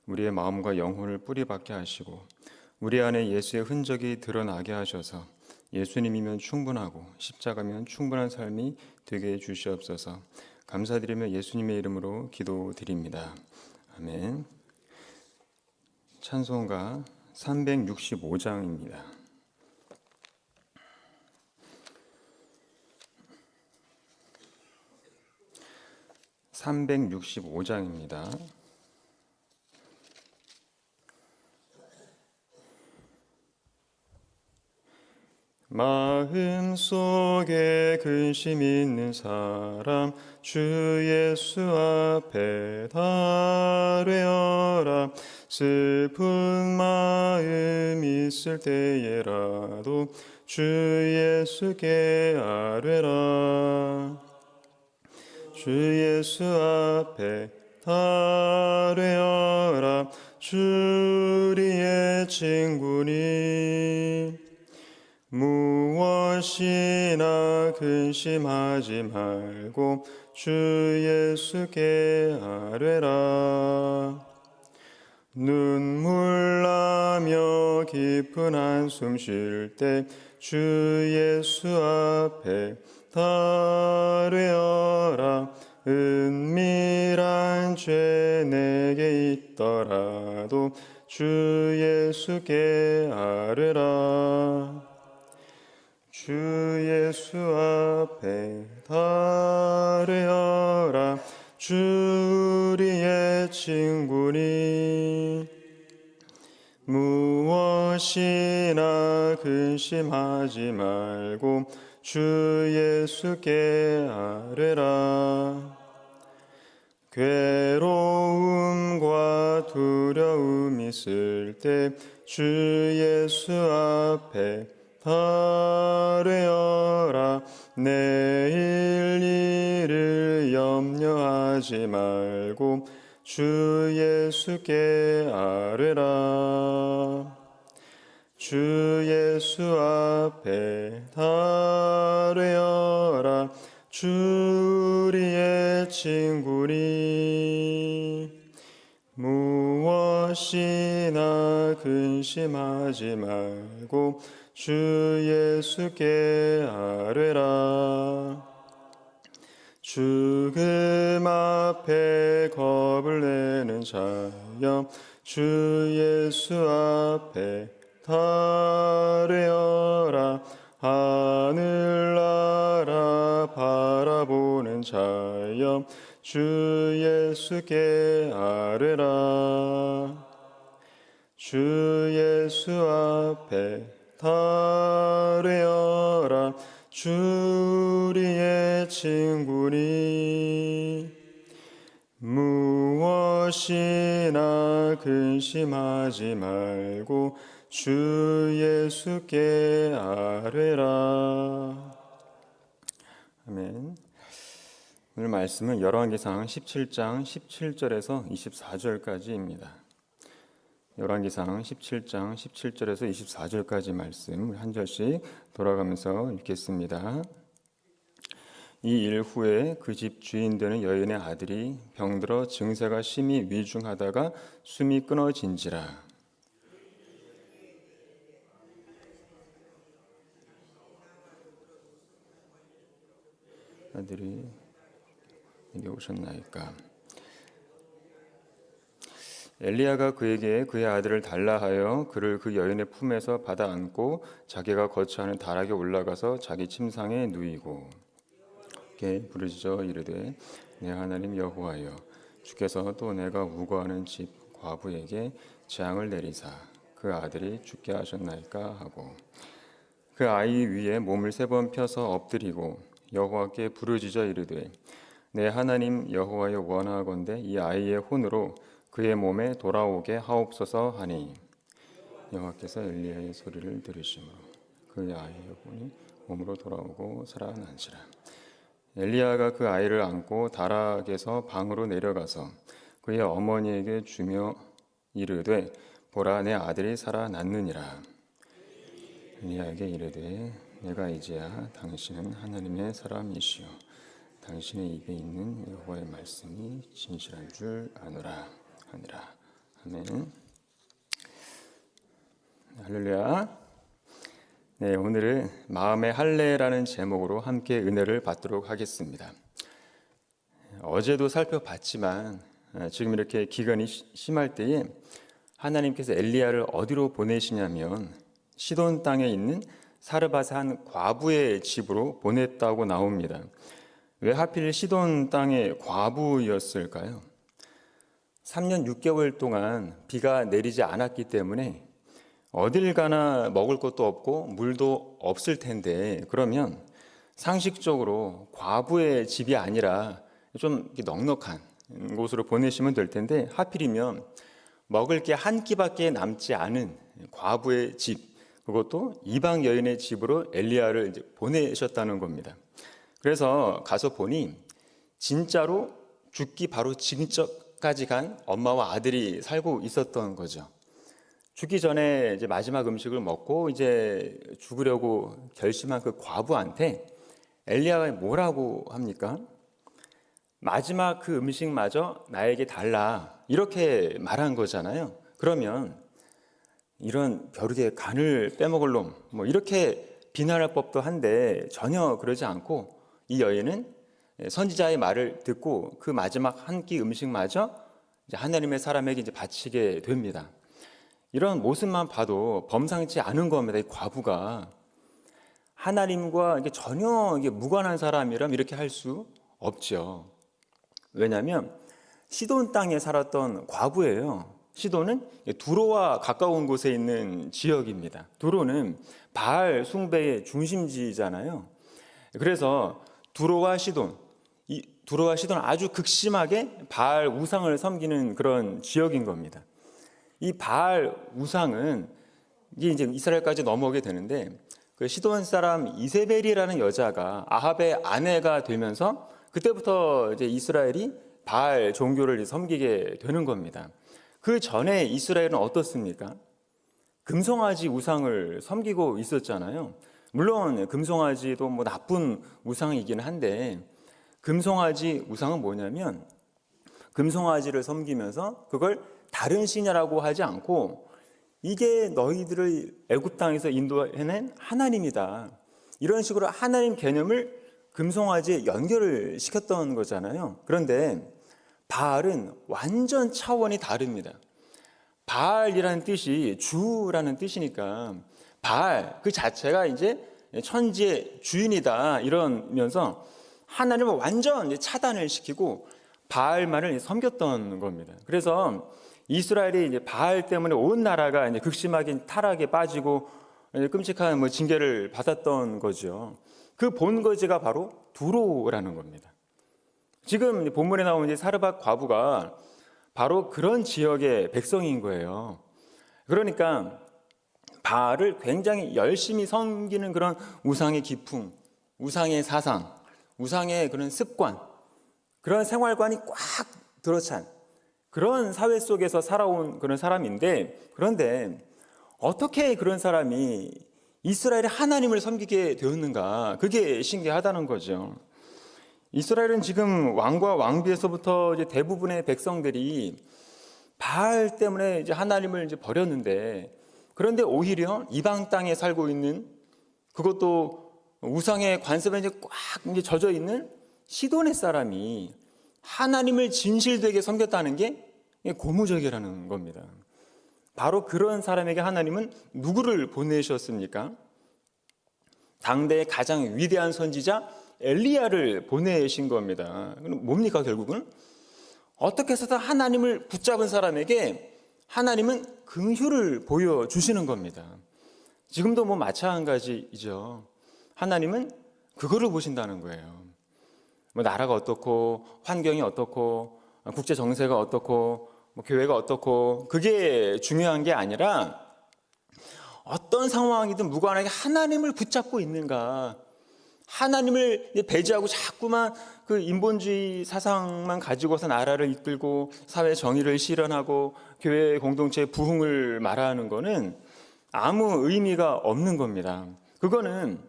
우리의 마음과 영혼을 뿌리박게 하시고 우리 안에 예수의 흔적이 드러나게 하셔서 예수님이면 충분하고 십자가면 충분한 삶이 되게 해 주시옵소서. 감사드리며 예수님의 이름으로 기도드립니다. 아멘. 찬송가 365장입니다. 365장입니다. 마음속에 근심 있는 사람 주 예수 앞에 달뢰어라. 슬픈 마음 있을 때에라도 주 예수께 아뢰라. 주 예수 앞에 달뢰어라. 주 우리의 친구니 무엇이나 근심하지 말고 주 예수께 아뢰라. 눈물 나며 깊은 한숨 쉴 때 주 예수 앞에 달뢰어라. 은밀한 죄 내게 있더라도 주 예수께 아뢰라. 주 예수 앞에 달뢰어라. 주 우리의 친구니 무엇이나 근심하지 말고 주 예수께 아뢰라. 괴로움과 두려움 있을 때 주 예수 앞에 달뢰어라. 내일 일을 염려하지 말고 주 예수께 아뢰라. 주 예수 앞에 달뢰어라. 주 우리의 친구니 무엇이나 근심하지 말고 주 예수께 아뢰라. 죽음 앞에 겁을 내는 자여 주 예수 앞에 달뢰어라. 하늘나라 바라보는 자여 주 예수께 아뢰라. 주 예수 앞에 달뢰어라. 주 우리의 친구니 무엇이나 근심하지 말고 주 예수께 아뢰라. 아멘. 오늘 말씀은 열왕기상 17장 17절에서 24절까지입니다. 열왕기상 17장 17절에서 24절까지 말씀 한 절씩 돌아가면서 읽겠습니다. 이 일 후에 그 집 주인 되는 여인의 아들이 병들어 증세가 심히 위중하다가 숨이 끊어진지라. 아들이 내게 오셨나이까. 엘리야가 그에게 그의 아들을 달라 하여 그를 그 여인의 품에서 받아 안고 자기가 거처하는 다락에 올라가서 자기 침상에 누이고 께 부르짖어 이르되 내 하나님 여호와여 주께서 또 내가 우거하는 집 과부에게 재앙을 내리사 그 아들이 죽게 하셨나이까 하고 그 아이 위에 몸을 3번 펴서 엎드리고 여호와께 부르짖어 이르되 내 하나님 여호와여 원하건대 이 아이의 혼으로 그의 몸에 돌아오게 하옵소서 하니 여호와께서 엘리야의 소리를 들으시므로 그 아이의 혼이 몸으로 돌아오고 살아난지라. 엘리야가 그 아이를 안고 다락에서 방으로 내려가서 그의 어머니에게 주며 이르되 보라 내 아들이 살아났느니라. 엘리야에게 이르되 내가 이제야 당신은 하나님의 사람이시오 당신의 입에 있는 여호와의 말씀이 진실한 줄 아노라 하니라. 아멘. 할렐루야. 네, 오늘은 마음의 할례라는 제목으로 함께 은혜를 받도록 하겠습니다. 어제도 살펴봤지만 지금 이렇게 기근이 심할 때에 하나님께서 엘리야를 어디로 보내시냐면 시돈 땅에 있는 사르밧의 한 과부의 집으로 보냈다고 나옵니다. 왜 하필 시돈 땅의 과부였을까요? 3년 6개월 동안 비가 내리지 않았기 때문에 어딜 가나 먹을 것도 없고 물도 없을 텐데, 그러면 상식적으로 과부의 집이 아니라 좀 넉넉한 곳으로 보내시면 될 텐데, 하필이면 먹을 게 한 끼밖에 남지 않은 과부의 집, 그것도 이방 여인의 집으로 엘리야를 이제 보내셨다는 겁니다. 그래서 가서 보니 진짜로 죽기 바로 직전까지 간 엄마와 아들이 살고 있었던 거죠. 죽기 전에 이제 마지막 음식을 먹고 이제 죽으려고 결심한 그 과부한테 엘리야가 뭐라고 합니까? 마지막 그 음식마저 나에게 달라, 이렇게 말한 거잖아요. 그러면 이런 벼룩의 간을 빼먹을 놈, 뭐 이렇게 비난할 법도 한데 전혀 그러지 않고 이 여인은 선지자의 말을 듣고 그 마지막 한 끼 음식마저 이제 하나님의 사람에게 이제 바치게 됩니다. 이런 모습만 봐도 범상치 않은 겁니다. 이 과부가 하나님과 이게 전혀 이게 무관한 사람이라면 이렇게 할 수 없죠. 왜냐하면 시돈 땅에 살았던 과부예요. 시돈은 두로와 가까운 곳에 있는 지역입니다. 두로는 바알 숭배의 중심지잖아요. 그래서 두로와 시돈 아주 극심하게 바알 우상을 섬기는 그런 지역인 겁니다. 이 바알 우상은 이게 이제 이스라엘까지 넘어오게 되는데, 그 시돈 사람 이세벨이라는 여자가 아합의 아내가 되면서 그때부터 이제 이스라엘이 바알 종교를 섬기게 되는 겁니다. 그 전에 이스라엘은 어떻습니까? 금송아지 우상을 섬기고 있었잖아요. 물론 금송아지도 뭐 나쁜 우상이긴 한데, 금송아지 우상은 뭐냐면 금송아지를 섬기면서 그걸 다른 신이라고 하지 않고 이게 너희들을 애굽 땅에서 인도해낸 하나님이다, 이런 식으로 하나님 개념을 금송아지에 연결을 시켰던 거잖아요. 그런데 바알은 완전 차원이 다릅니다. 바알이라는 뜻이 주라는 뜻이니까 바알 그 자체가 이제 천지의 주인이다, 이러면서 하나님을 완전 차단을 시키고 바알만을 섬겼던 겁니다. 그래서 이스라엘이 이제 바알 때문에 온 나라가 이제 극심하게 타락에 빠지고 끔찍한 뭐 징계를 받았던 거죠. 그 본거지가 바로 두로라는 겁니다. 지금 본문에 나오는 사르밧 과부가 바로 그런 지역의 백성인 거예요. 그러니까 바알을 굉장히 열심히 섬기는 그런 우상의 기풍, 우상의 사상, 우상의 그런 습관, 그런 생활관이 꽉 들어찬 그런 사회 속에서 살아온 그런 사람인데, 그런데 어떻게 그런 사람이 이스라엘의 하나님을 섬기게 되었는가, 그게 신기하다는 거죠. 이스라엘은 지금 왕과 왕비에서부터 이제 대부분의 백성들이 바알 때문에 이제 하나님을 이제 버렸는데, 그런데 오히려 이방 땅에 살고 있는, 그것도 우상의 관습에 이제 꽉 이제 젖어 있는 시돈의 사람이 하나님을 진실되게 섬겼다는 게 고무적이라는 겁니다. 바로 그런 사람에게 하나님은 누구를 보내셨습니까? 당대의 가장 위대한 선지자 엘리야를 보내신 겁니다. 그럼 뭡니까? 결국은 어떻게 해서든 하나님을 붙잡은 사람에게 하나님은 긍휼을 보여주시는 겁니다. 지금도 뭐 마찬가지이죠. 하나님은 그거를 보신다는 거예요. 뭐 나라가 어떻고 환경이 어떻고 국제 정세가 어떻고 뭐 교회가 어떻고 그게 중요한 게 아니라 어떤 상황이든 무관하게 하나님을 붙잡고 있는가, 하나님을 배제하고 자꾸만 그 인본주의 사상만 가지고서 나라를 이끌고 사회 정의를 실현하고 교회 공동체의 부흥을 말하는 거는 아무 의미가 없는 겁니다. 그거는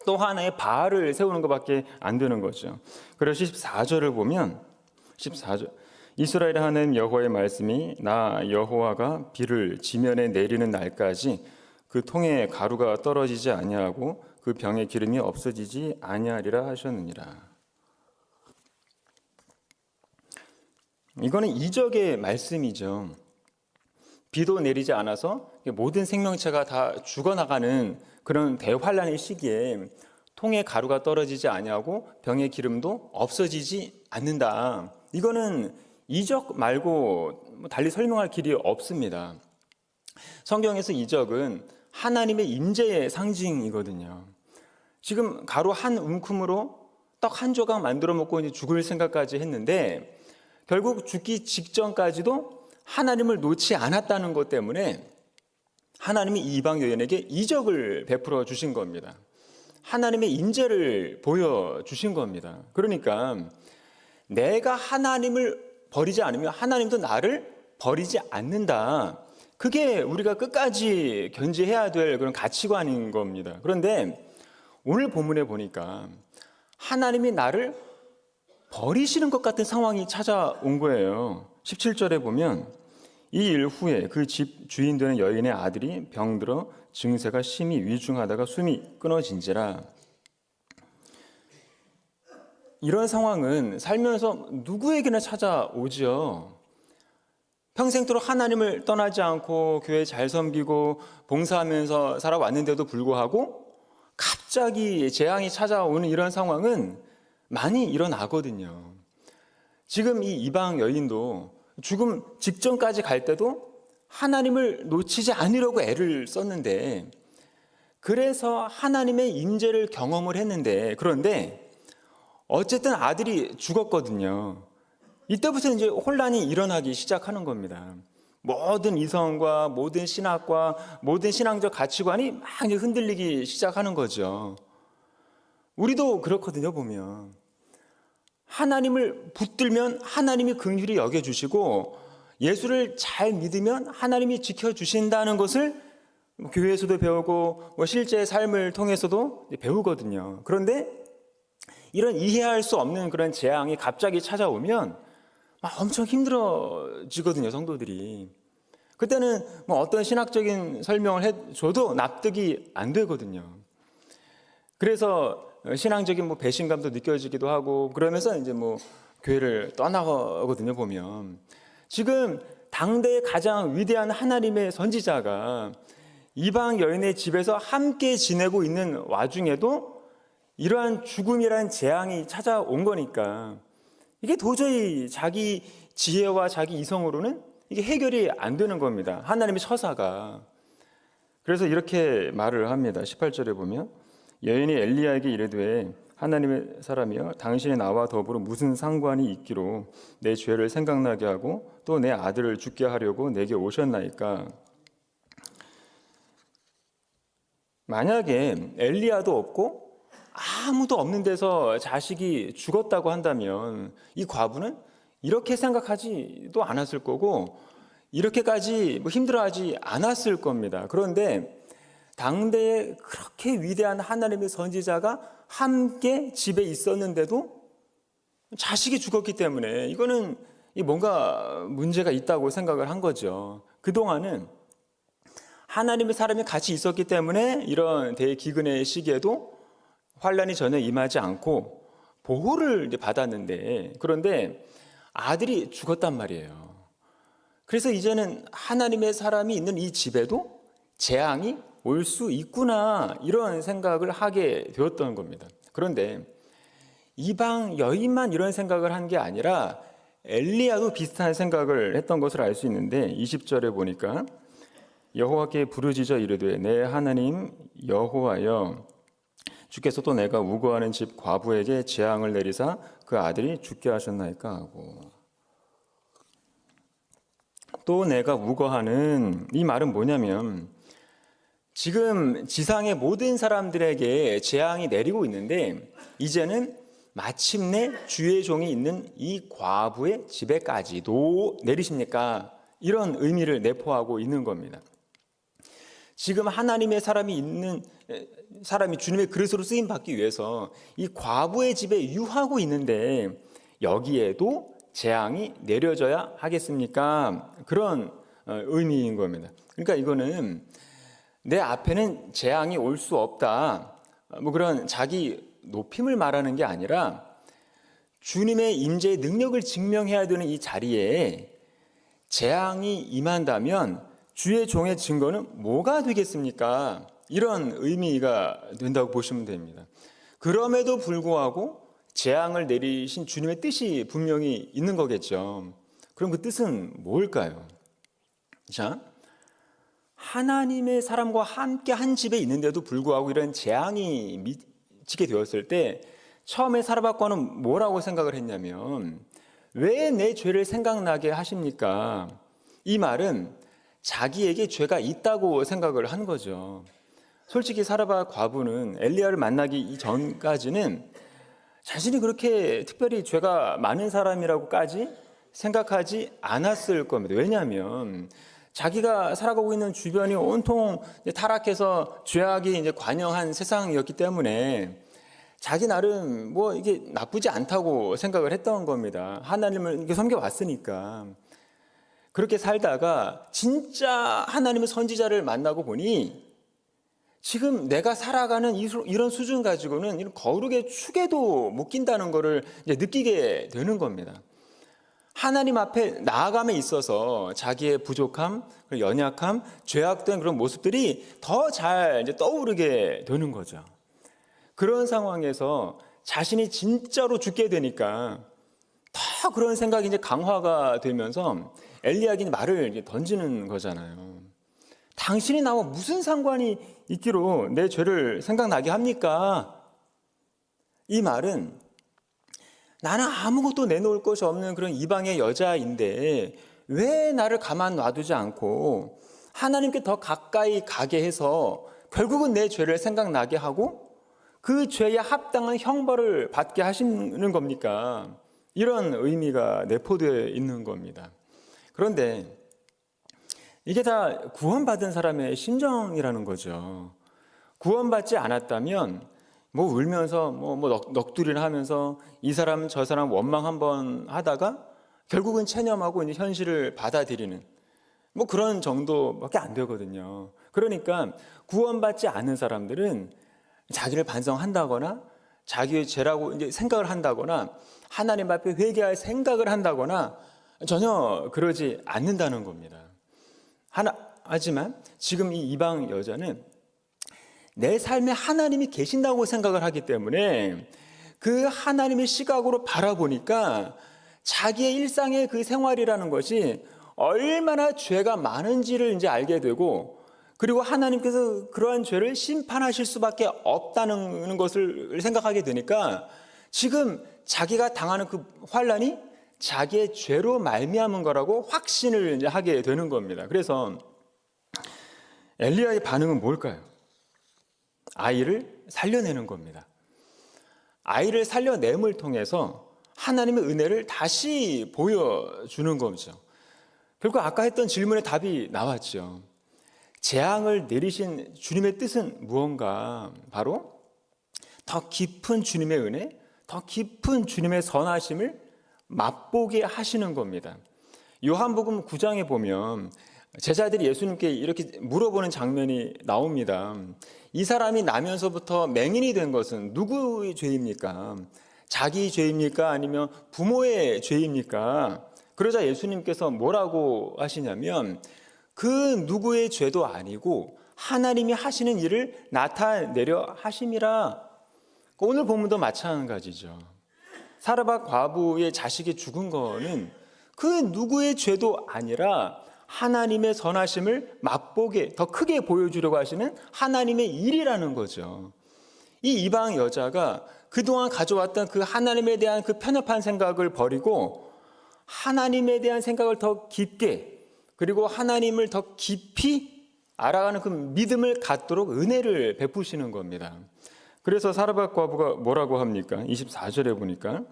또 하나의 바알을 세우는 것밖에 안 되는 거죠. 그래서 14절을 보면 14절 이스라엘 하나님 여호와의 말씀이 나 여호와가 비를 지면에 내리는 날까지 그 통에 가루가 떨어지지 아니하고 그 병에 기름이 없어지지 아니하리라 하셨느니라. 이거는 이적의 말씀이죠. 비도 내리지 않아서 모든 생명체가 다 죽어나가는 그런 대환란의 시기에 통에 가루가 떨어지지 아니하고 병의 기름도 없어지지 않는다. 이거는 이적 말고 달리 설명할 길이 없습니다. 성경에서 이적은 하나님의 임재의 상징이거든요. 지금 가루 한 움큼으로 떡 한 조각 만들어 먹고 이제 죽을 생각까지 했는데 결국 죽기 직전까지도 하나님을 놓지 않았다는 것 때문에 하나님이 이방 여인에게 이적을 베풀어 주신 겁니다. 하나님의 임재를 보여주신 겁니다. 그러니까 내가 하나님을 버리지 않으면 하나님도 나를 버리지 않는다. 그게 우리가 끝까지 견지해야 될 그런 가치관인 겁니다. 그런데 오늘 본문에 보니까 하나님이 나를 버리시는 것 같은 상황이 찾아온 거예요. 17절에 보면 이 일 후에 그 집 주인 되는 여인의 아들이 병들어 증세가 심히 위중하다가 숨이 끊어진지라. 이런 상황은 살면서 누구에게나 찾아오죠. 평생도록 하나님을 떠나지 않고 교회 잘 섬기고 봉사하면서 살아왔는데도 불구하고 갑자기 재앙이 찾아오는 이런 상황은 많이 일어나거든요. 지금 이 이방 여인도 죽음 직전까지 갈 때도 하나님을 놓치지 않으려고 애를 썼는데, 그래서 하나님의 임재를 경험을 했는데, 그런데 어쨌든 아들이 죽었거든요. 이때부터 이제 혼란이 일어나기 시작하는 겁니다. 모든 이성과 모든 신학과 모든 신앙적 가치관이 막 흔들리기 시작하는 거죠. 우리도 그렇거든요. 보면 하나님을 붙들면 하나님이 긍휼히 여겨주시고 예수를 잘 믿으면 하나님이 지켜주신다는 것을 교회에서도 배우고 실제 삶을 통해서도 배우거든요. 그런데 이런 이해할 수 없는 그런 재앙이 갑자기 찾아오면 엄청 힘들어지거든요, 성도들이. 그때는 어떤 신학적인 설명을 해줘도 납득이 안 되거든요. 그래서 신앙적인 배신감도 느껴지기도 하고 그러면서 이제 교회를 떠나거든요, 보면. 지금 당대의 가장 위대한 하나님의 선지자가 이방 여인의 집에서 함께 지내고 있는 와중에도 이러한 죽음이란 재앙이 찾아온 거니까 이게 도저히 자기 지혜와 자기 이성으로는 이게 해결이 안 되는 겁니다. 하나님의 처사가. 그래서 이렇게 말을 합니다. 18절에 보면 여인이 엘리야에게 이르되 하나님의 사람이여 당신이 나와 더불어 무슨 상관이 있기로 내 죄를 생각나게 하고 또 내 아들을 죽게 하려고 내게 오셨나이까. 만약에 엘리야도 없고 아무도 없는 데서 자식이 죽었다고 한다면 이 과부는 이렇게 생각하지도 않았을 거고 이렇게까지 힘들어하지 않았을 겁니다. 그런데 당대에 그렇게 위대한 하나님의 선지자가 함께 집에 있었는데도 자식이 죽었기 때문에 이거는 뭔가 문제가 있다고 생각을 한 거죠. 그동안은 하나님의 사람이 같이 있었기 때문에 이런 대기근의 시기에도 환란이 전혀 임하지 않고 보호를 받았는데, 그런데 아들이 죽었단 말이에요. 그래서 이제는 하나님의 사람이 있는 이 집에도 재앙이 올 수 있구나, 이런 생각을 하게 되었던 겁니다. 그런데 이방 여인만 이런 생각을 한 게 아니라 엘리야도 비슷한 생각을 했던 것을 알 수 있는데 20절에 보니까 여호와께 부르짖어 이르되 내 하나님 여호와여 주께서 또 내가 우거하는 집 과부에게 재앙을 내리사 그 아들이 죽게 하셨나이까 하고. 또 내가 우거하는 이 말은 뭐냐면 지금 지상의 모든 사람들에게 재앙이 내리고 있는데 이제는 마침내 주의 종이 있는 이 과부의 집에까지도 내리십니까? 이런 의미를 내포하고 있는 겁니다. 지금 하나님의 사람이 주님의 그릇으로 쓰임 받기 위해서 이 과부의 집에 유하고 있는데 여기에도 재앙이 내려져야 하겠습니까? 그런 의미인 겁니다. 그러니까 이거는 내 앞에는 재앙이 올 수 없다, 뭐 그런 자기 높임을 말하는 게 아니라 주님의 임재의 능력을 증명해야 되는 이 자리에 재앙이 임한다면 주의 종의 증거는 뭐가 되겠습니까? 이런 의미가 된다고 보시면 됩니다. 그럼에도 불구하고 재앙을 내리신 주님의 뜻이 분명히 있는 거겠죠. 그럼 그 뜻은 뭘까요? 자, 하나님의 사람과 함께 한 집에 있는데도 불구하고 이런 재앙이 미치게 되었을 때 처음에 사라밧과는 뭐라고 생각을 했냐면, 왜 내 죄를 생각나게 하십니까? 이 말은 자기에게 죄가 있다고 생각을 한 거죠. 솔직히 사라밧 과부는 엘리야를 만나기 이전까지는 자신이 그렇게 특별히 죄가 많은 사람이라고까지 생각하지 않았을 겁니다. 왜냐하면 자기가 살아가고 있는 주변이 온통 타락해서 죄악이 이제 관영한 세상이었기 때문에 자기 나름 뭐 이게 나쁘지 않다고 생각을 했던 겁니다. 하나님을 이렇게 섬겨왔으니까. 그렇게 살다가 진짜 하나님의 선지자를 만나고 보니 지금 내가 살아가는 이런 수준 가지고는 이런 거룩의 축에도 못 낀다는 것을 이제 느끼게 되는 겁니다. 하나님 앞에 나아감에 있어서 자기의 부족함, 연약함, 죄악된 그런 모습들이 더 잘 떠오르게 되는 거죠. 그런 상황에서 자신이 진짜로 죽게 되니까 더 그런 생각이 이제 강화가 되면서 엘리야가 말을 던지는 거잖아요. 당신이 나와 무슨 상관이 있기로 내 죄를 생각나게 합니까? 이 말은 나는 아무것도 내놓을 것이 없는 그런 이방의 여자인데 왜 나를 가만 놔두지 않고 하나님께 더 가까이 가게 해서 결국은 내 죄를 생각나게 하고 그 죄에 합당한 형벌을 받게 하시는 겁니까? 이런 의미가 내포되어 있는 겁니다. 그런데 이게 다 구원받은 사람의 심정이라는 거죠. 구원받지 않았다면 뭐 울면서 뭐 넋두리를 하면서 이 사람 저 사람 원망 한번 하다가 결국은 체념하고 이제 현실을 받아들이는 뭐 그런 정도밖에 안 되거든요. 그러니까 구원받지 않은 사람들은 자기를 반성한다거나 자기의 죄라고 이제 생각을 한다거나 하나님 앞에 회개할 생각을 한다거나 전혀 그러지 않는다는 겁니다. 하지만 지금 이 이방 여자는 내 삶에 하나님이 계신다고 생각을 하기 때문에 그 하나님의 시각으로 바라보니까 자기의 일상의 그 생활이라는 것이 얼마나 죄가 많은지를 이제 알게 되고, 그리고 하나님께서 그러한 죄를 심판하실 수밖에 없다는 것을 생각하게 되니까 지금 자기가 당하는 그 환난이 자기의 죄로 말미암은 거라고 확신을 이제 하게 되는 겁니다. 그래서 엘리야의 반응은 뭘까요? 아이를 살려내는 겁니다. 아이를 살려냄을 통해서 하나님의 은혜를 다시 보여주는 거죠. 결국 아까 했던 질문의 답이 나왔죠. 재앙을 내리신 주님의 뜻은 무언가? 바로 더 깊은 주님의 은혜, 더 깊은 주님의 선하심을 맛보게 하시는 겁니다. 요한복음 9장에 보면 제자들이 예수님께 이렇게 물어보는 장면이 나옵니다. 이 사람이 나면서부터 맹인이 된 것은 누구의 죄입니까? 자기 죄입니까? 아니면 부모의 죄입니까? 그러자 예수님께서 뭐라고 하시냐면 그 누구의 죄도 아니고 하나님이 하시는 일을 나타내려 하심이라. 오늘 본문도 마찬가지죠. 사라밧 과부의 자식이 죽은 거는 그 누구의 죄도 아니라 하나님의 선하심을 맛보게 더 크게 보여주려고 하시는 하나님의 일이라는 거죠. 이 이방 여자가 그동안 가져왔던 그 하나님에 대한 그 편협한 생각을 버리고 하나님에 대한 생각을 더 깊게, 그리고 하나님을 더 깊이 알아가는 그 믿음을 갖도록 은혜를 베푸시는 겁니다. 그래서 사라밧 과부가 뭐라고 합니까? 24절에 보니까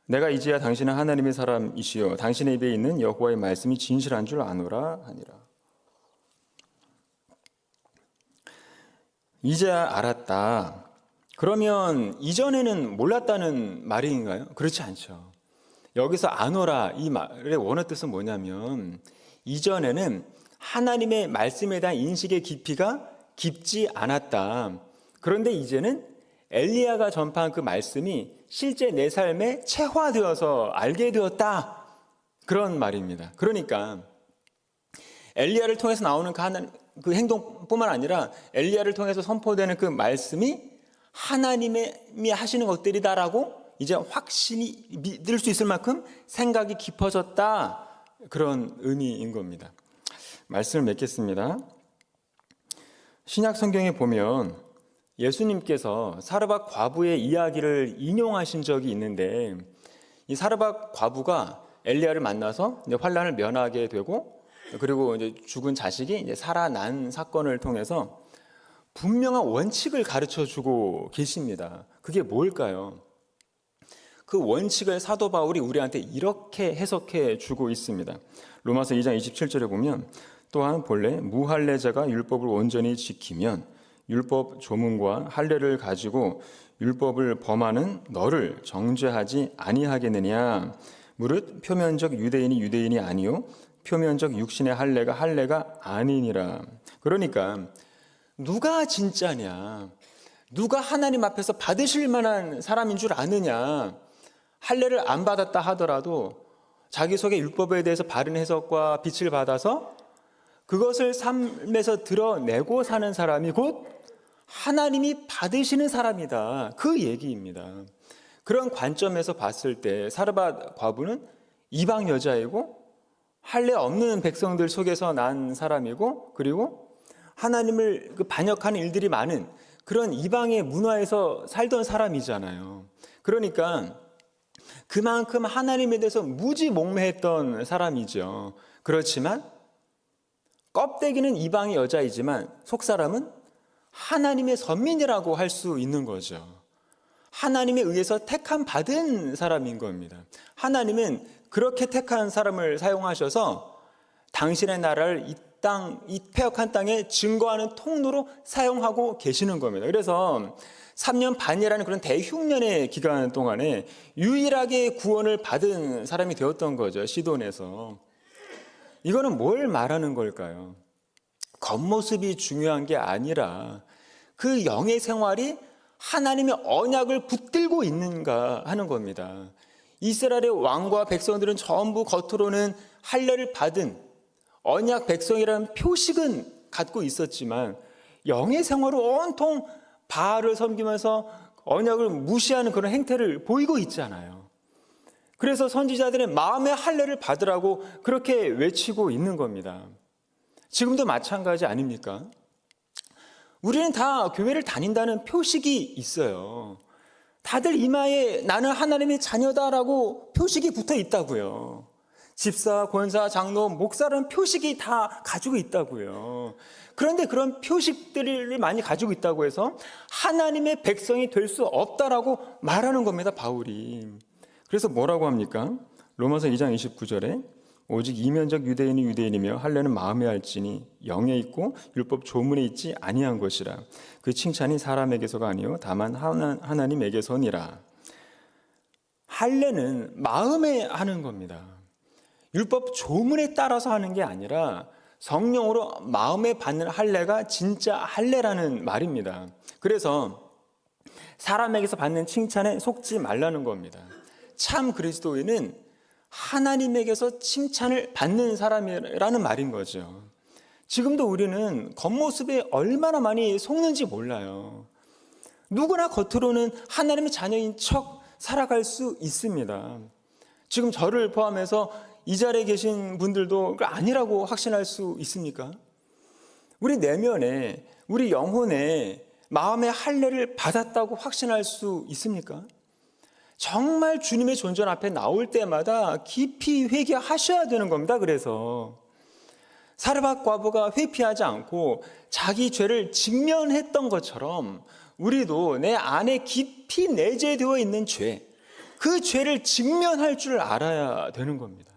내가 이제야 당신은 하나님의 사람이시요 당신의 입에 있는 여호와의 말씀이 진실한 줄 아노라 하니라. 이제야 알았다. 그러면 이전에는 몰랐다는 말인가요? 그렇지 않죠. 여기서 아노라 이 말의 원어 뜻은 뭐냐면 이전에는 하나님의 말씀에 대한 인식의 깊이가 깊지 않았다. 그런데 이제는 엘리야가 전파한 그 말씀이 실제 내 삶에 체화되어서 알게 되었다. 그런 말입니다. 그러니까 엘리야를 통해서 나오는 그 행동뿐만 아니라 엘리야를 통해서 선포되는 그 말씀이 하나님이 하시는 것들이다라고 이제 확신이 믿을 수 있을 만큼 생각이 깊어졌다. 그런 의미인 겁니다. 말씀을 맺겠습니다. 신약 성경에 보면 예수님께서 사르밧 과부의 이야기를 인용하신 적이 있는데 이 사르밧 과부가 엘리야를 만나서 이제 환난을 면하게 되고 그리고 이제 죽은 자식이 이제 살아난 사건을 통해서 분명한 원칙을 가르쳐 주고 계십니다. 그게 뭘까요? 그 원칙을 사도 바울이 우리한테 이렇게 해석해 주고 있습니다. 로마서 2장 27절에 보면 또한 본래 무할례자가 율법을 온전히 지키면 율법 조문과 할례를 가지고 율법을 범하는 너를 정죄하지 아니하겠느냐. 무릇 표면적 유대인이 유대인이 아니요 표면적 육신의 할례가 할례가 아니니라. 그러니까 누가 진짜냐, 누가 하나님 앞에서 받으실 만한 사람인 줄 아느냐. 할례를 안 받았다 하더라도 자기 속의 율법에 대해서 바른 해석과 빛을 받아서 그것을 삶에서 드러내고 사는 사람이 곧 하나님이 받으시는 사람이다. 그 얘기입니다. 그런 관점에서 봤을 때 사르밧 과부는 이방 여자이고 할례 없는 백성들 속에서 난 사람이고 그리고 하나님을 반역하는 일들이 많은 그런 이방의 문화에서 살던 사람이잖아요. 그러니까 그만큼 하나님에 대해서 무지몽매했던 사람이죠. 그렇지만 껍데기는 이방의 여자이지만 속사람은 하나님의 선민이라고 할 수 있는 거죠. 하나님에 의해서 택함 받은 사람인 겁니다. 하나님은 그렇게 택한 사람을 사용하셔서 당신의 나라를 이 폐역한 땅에 증거하는 통로로 사용하고 계시는 겁니다. 그래서 3년 반이라는 그런 대흉년의 기간 동안에 유일하게 구원을 받은 사람이 되었던 거죠. 시돈에서. 이거는 뭘 말하는 걸까요? 겉모습이 중요한 게 아니라 그 영의 생활이 하나님의 언약을 붙들고 있는가 하는 겁니다. 이스라엘의 왕과 백성들은 전부 겉으로는 할례를 받은 언약 백성이라는 표식은 갖고 있었지만 영의 생활을 온통 바알을 섬기면서 언약을 무시하는 그런 행태를 보이고 있잖아요. 그래서 선지자들의 마음의 할례를 받으라고 그렇게 외치고 있는 겁니다. 지금도 마찬가지 아닙니까? 우리는 다 교회를 다닌다는 표식이 있어요. 다들 이마에 나는 하나님의 자녀다라고 표식이 붙어 있다고요. 집사, 권사, 장로, 목사라는 표식이 다 가지고 있다고요. 그런데 그런 표식들을 많이 가지고 있다고 해서 하나님의 백성이 될 수 없다라고 말하는 겁니다, 바울이. 그래서 뭐라고 합니까? 로마서 2장 29절에 오직 이면적 유대인이 유대인이며 할례는 마음에 할지니 영에 있고 율법 조문에 있지 아니한 것이라. 그 칭찬이 사람에게서가 아니요 다만 하나님에게서니라. 할례는 마음에 하는 겁니다. 율법 조문에 따라서 하는 게 아니라 성령으로 마음에 받는 할례가 진짜 할례라는 말입니다. 그래서 사람에게서 받는 칭찬에 속지 말라는 겁니다. 참 그리스도인은 하나님에게서 칭찬을 받는 사람이라는 말인 거죠. 지금도 우리는 겉모습에 얼마나 많이 속는지 몰라요. 누구나 겉으로는 하나님의 자녀인 척 살아갈 수 있습니다. 지금 저를 포함해서 이 자리에 계신 분들도 아니라고 확신할 수 있습니까? 우리 내면에, 우리 영혼에 마음의 할례를 받았다고 확신할 수 있습니까? 정말 주님의 존전 앞에 나올 때마다 깊이 회개하셔야 되는 겁니다. 그래서 사르밧 과부가 회피하지 않고 자기 죄를 직면했던 것처럼 우리도 내 안에 깊이 내재되어 있는 죄, 그 죄를 직면할 줄 알아야 되는 겁니다.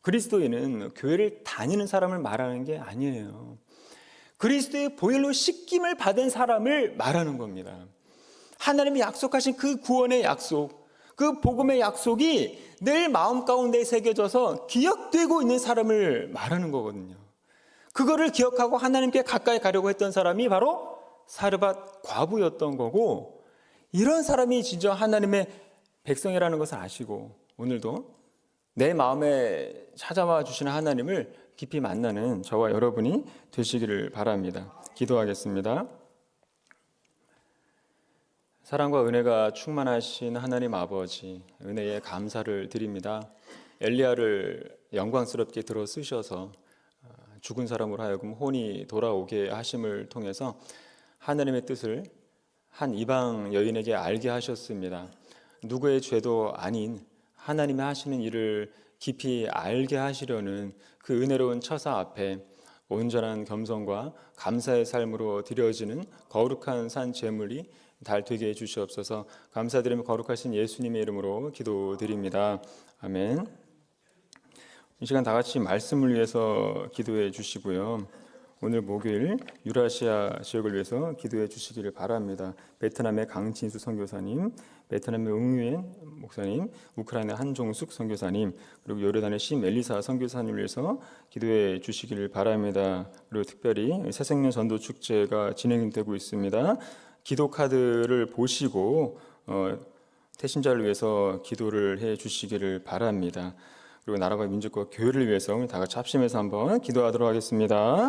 그리스도인은 교회를 다니는 사람을 말하는 게 아니에요. 그리스도의 보혈로 씻김을 받은 사람을 말하는 겁니다. 하나님이 약속하신 그 구원의 약속, 그 복음의 약속이 늘 마음 가운데 새겨져서 기억되고 있는 사람을 말하는 거거든요. 그거를 기억하고 하나님께 가까이 가려고 했던 사람이 바로 사르밧 과부였던 거고, 이런 사람이 진정 하나님의 백성이라는 것을 아시고 오늘도 내 마음에 찾아와 주시는 하나님을 깊이 만나는 저와 여러분이 되시기를 바랍니다. 기도하겠습니다. 사랑과 은혜가 충만하신 하나님 아버지, 은혜에 감사를 드립니다. 엘리야를 영광스럽게 들어 쓰셔서 죽은 사람으로 하여금 혼이 돌아오게 하심을 통해서 하나님의 뜻을 한 이방 여인에게 알게 하셨습니다. 누구의 죄도 아닌 하나님이 하시는 일을 깊이 알게 하시려는 그 은혜로운 처사 앞에 온전한 겸손과 감사의 삶으로 드려지는 거룩한 산 제물이 달 되게 해주시옵소서. 감사드리며 거룩하신 예수님의 이름으로 기도드립니다. 아멘. 이 시간 다 같이 말씀을 위해서 기도해 주시고요. 오늘 목요일 유라시아 지역을 위해서 기도해 주시기를 바랍니다. 베트남의 강진수 선교사님, 베트남의 응유엔 목사님, 우크라이나 한종숙 선교사님, 그리고 요르단의 심엘리사 선교사님을 위해서 기도해 주시기를 바랍니다. 그리고 특별히 새생명 전도 축제가 진행되고 있습니다. 기도 카드를 보시고 태신자를 위해서 기도를 해 주시기를 바랍니다. 그리고 나라와 민족과 교회를 위해서 다 같이 합심해서 한번 기도하도록 하겠습니다.